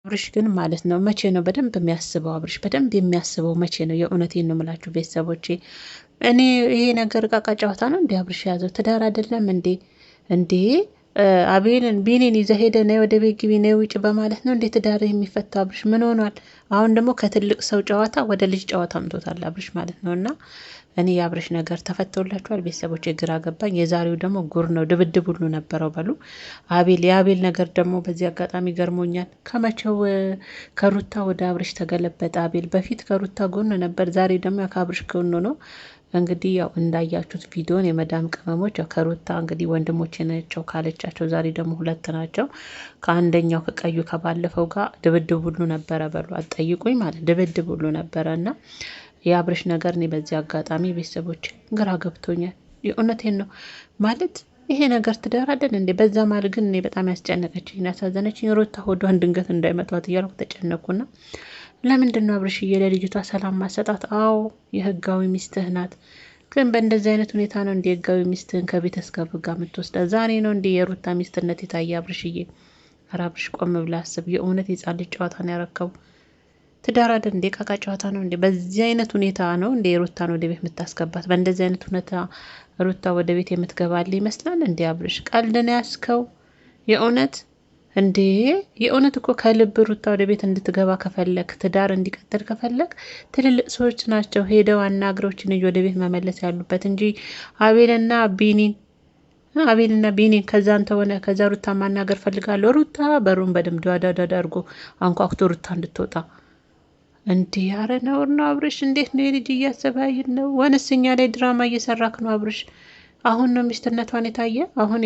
አብርሽ ግን ማለት ነው መቼ ነው በደንብ የሚያስበው? አብርሽ በደንብ የሚያስበው መቼ ነው? የእውነቴን ነው የምላችሁ ቤተሰቦቼ። እኔ ይሄ ነገር ቃቃ ጨዋታ ነው እንዴ? አብርሽ የያዘው ትዳር አይደለም እንዴ? እንዴ አቤልን ቢኒን ይዘህ ሄደ ነይ ወደ ቤት ግቢ ነይ ውጭ በማለት ነው እንዴ ትዳር የሚፈታው? አብርሽ ምን ሆኗል? አሁን ደግሞ ከትልቅ ሰው ጨዋታ ወደ ልጅ ጨዋታ አምጥቶታል አብርሽ ማለት ነው። እና እኔ የአብርሽ ነገር ተፈተውላችኋል ቤተሰቦች? የግራ ገባኝ። የዛሬው ደግሞ ጉር ነው፣ ድብድብ ሁሉ ነበረው በሉ። የአቤል ነገር ደግሞ በዚህ አጋጣሚ ገርሞኛል። ከመቼው ከሩታ ወደ አብርሽ ተገለበጠ? አቤል በፊት ከሩታ ጎን ነበር፣ ዛሬ ደግሞ ከአብርሽ ጎን ነው። እንግዲህ ያው እንዳያችሁት ቪዲዮን የመዳም ቅመሞች ያው ከሩታ እንግዲህ ወንድሞቼ ናቸው ካለቻቸው ዛሬ ደግሞ ሁለት ናቸው። ከአንደኛው ከቀዩ ከባለፈው ጋር ድብድብ ሁሉ ነበረ በሉ። አትጠይቁኝ ማለት ድብድብ ሁሉ ነበረ እና የአብርሽ ነገር እኔ በዚህ አጋጣሚ ቤተሰቦች ግራ ገብቶኛል። የእውነቴን ነው ማለት ይሄ ነገር ትዳር አይደል እንዴ? በዛ ማለት ግን እኔ በጣም ያስጨነቀችኝ ያሳዘነችኝ ሩታ ሆዷን ድንገት እንዳይመቷት እያልኩ ተጨነኩና ለምንድን ነው አብርሽዬ ለልጅቷ ሰላም ማሰጣት? አዎ የህጋዊ ሚስትህ ናት። ግን በእንደዚህ አይነት ሁኔታ ነው እንዲ ህጋዊ ሚስትህን ከቤተሰብ ጋር የምትወስደ? ዛሬ ነው እንዲ የሩታ ሚስትነት የታየ? አብርሽዬ ኧረ አብርሽ ቆም ብለህ አስብ። የእውነት የጻን ልጅ ጨዋታ ነው ያረከቡ። ትዳር አይደል እንዴ? ቃቃ ጨዋታ ነው እንዴ? በዚህ አይነት ሁኔታ ነው እንዴ ሩታን ወደ ቤት የምታስገባት? በእንደዚህ አይነት ሁኔታ ሩታ ወደ ቤት የምትገባል ይመስላል እንዴ? አብርሽ ቀልድ ነው ያስከው የእውነት እንዴ? የእውነት እኮ ከልብ ሩታ ወደ ቤት እንድትገባ ከፈለግ ትዳር እንዲቀጥል ከፈለግ ትልልቅ ሰዎች ናቸው ሄደው አናግረውችን ወደ ቤት መመለስ ያሉበት እንጂ አቤልና ቢኒን ከዛ አንተ ሆነ ከዛ ሩታ ማናገር ፈልጋለሁ። ሩታ በሩን በደምብ ዳዳዳዳ አድርጎ አንኳኩቶ ሩታ እንድትወጣ እንዴ! ያረ ነውር ነው አብርሽ። እንዴት ነው የልጅ እያሰባይን ነው? ወንስኛ ላይ ድራማ እየሰራክ ነው አብርሽ። አሁን ነው ሚስትነቷን የታየ? አሁን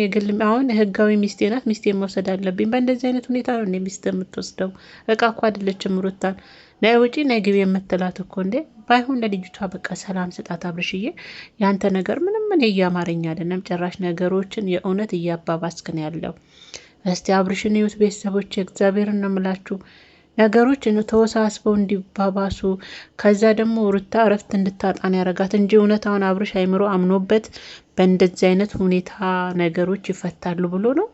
ህጋዊ ሚስቴ ናት ሚስቴን መውሰድ አለብኝ። በእንደዚህ አይነት ሁኔታ ነው ሚስት የምትወስደው። እቃ እኮ አይደለችም ሩታን ናይ ውጪ ናይ ግቢ የምትላት እኮ እንዴ። ባይሆን ለልጅቷ በቃ ሰላም ስጣት አብርሽዬ። ያንተ ነገር ምንም ምን እያማረኝ አይደለም። ጭራሽ ነገሮችን የእውነት እያባባስክ ነው ያለው። እስቲ አብርሽን ይዩት ቤተሰቦች፣ እግዚአብሔርን ነው የምላችሁ ነገሮች ተወሳስበው እንዲባባሱ ከዛ ደግሞ ሩታ እረፍት እንድታጣን ያረጋት እንጂ እውነታውን አብርሽ አይምሮ አምኖበት በእንደዚህ አይነት ሁኔታ ነገሮች ይፈታሉ ብሎ ነው።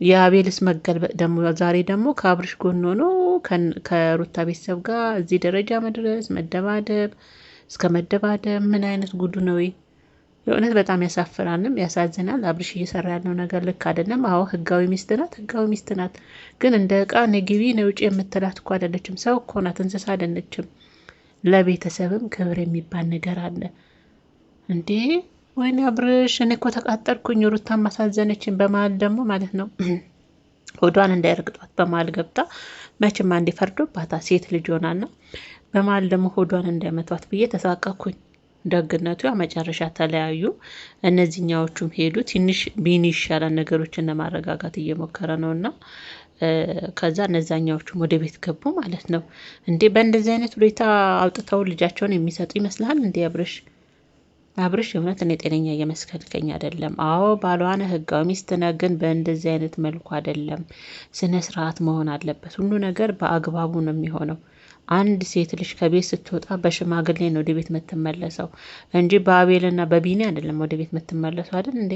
የአቤልስ መገልበጥ ደግሞ ዛሬ ደግሞ ከአብርሽ ጎን ሆኖ ከሩታ ቤተሰብ ጋር እዚህ ደረጃ መድረስ መደባደብ እስከ መደባደብ ምን አይነት ጉዱ ነው? የእውነት በጣም ያሳፍራልም ያሳዝናል። አብርሽ እየሰራ ያለው ነገር ልክ አይደለም። አዎ ህጋዊ ሚስት ናት፣ ግን እንደ እቃ ነግቢ ነው ውጪ የምትላት እኮ አይደለችም። ሰው እኮ ናት፣ እንስሳ አይደለችም። ለቤተሰብም ክብር የሚባል ነገር አለ እንዴ። ወይኔ አብርሽ እኔ እኮ ተቃጠልኩኝ። ሩታን ማሳዘነችን በመሀል ደግሞ ማለት ነው ሆዷን እንዳይረግጧት በመሀል ገብታ መቼም አንዴ ፈርዶባታ ሴት ልጅ ሆናና በመሀል ደግሞ ሆዷን እንዳይመቷት ብዬ ተሳቀኩኝ። ደግነቱ ያ መጨረሻ ተለያዩ። እነዚህኛዎቹም ሄዱ። ትንሽ ቢኒ ይሻላል ነገሮችን ለማረጋጋት እየሞከረ ነውና ከዛ እነዛኛዎቹም ወደ ቤት ገቡ ማለት ነው። እንዴ በእንደዚህ አይነት ሁኔታ አውጥተው ልጃቸውን የሚሰጡ ይመስላል እንዴ? አብርሽ የእውነት እኔ ጤነኛ እየመስከልከኝ አይደለም። አዎ ባሏን ህጋዊ ሚስት ነህ፣ ግን በእንደዚህ አይነት መልኩ አይደለም። ስነ ስርዓት መሆን አለበት። ሁሉ ነገር በአግባቡ ነው የሚሆነው። አንድ ሴት ልጅ ከቤት ስትወጣ በሽማግሌ ነው ወደ ቤት የምትመለሰው እንጂ በአቤልና በቢኒ አይደለም ወደ ቤት የምትመለሰው አይደል እንዴ?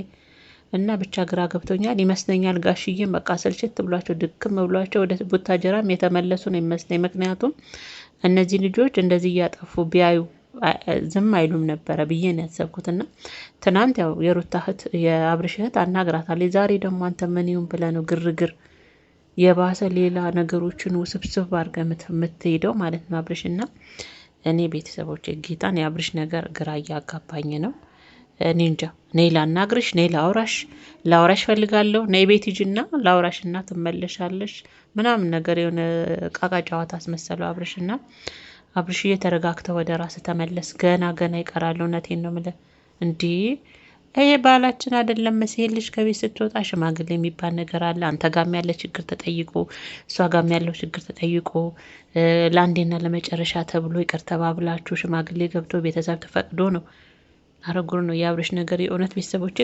እና ብቻ ግራ ገብቶኛል ይመስለኛል። ጋሽዬም በቃ ስልችት ብሏቸው ድክም ብሏቸው ወደ ቡታጀራም የተመለሱ ነው ይመስለኝ። ምክንያቱም እነዚህ ልጆች እንደዚህ እያጠፉ ቢያዩ ዝም አይሉም ነበረ ብዬ ነው ያሰብኩትና ትናንት ያው የሩታ እህት የአብርሽ እህት አናግራታለች። ዛሬ ደግሞ አንተ ምን ይሁን ብለህ ነው ግርግር የባሰ ሌላ ነገሮችን ውስብስብ አድርገህ የምትሄደው ማለት ነው አብርሽና እኔ ቤተሰቦች ጌታን የአብርሽ ነገር ግራ እያጋባኝ ነው። እኔ እንጃ። ነይ ላናግርሽ፣ ነይ ላውራሽ ፈልጋለሁ፣ ነይ ቤት ሂጂና ላውራሽና ትመለሻለሽ ምናምን ነገር የሆነ ቃቃ ጨዋታ አስመሰለው አብርሽና አብርሽ እየተረጋግተ ወደ ራስ ተመለስ። ገና ይቀራል። እውነቴን ነው የምልህ እንዴ ይሄ ባላችን አይደለም። ሴት ልጅ ከቤት ስትወጣ ሽማግሌ የሚባል ነገር አለ። አንተ ጋም ያለ ችግር ተጠይቆ እሷ ጋም ያለው ችግር ተጠይቆ ለአንዴና ለመጨረሻ ተብሎ ይቅር ተባብላችሁ ሽማግሌ ገብቶ ቤተሰብ ተፈቅዶ ነው። አረጉር ነው የአብርሽ ነገር የእውነት ቤተሰቦች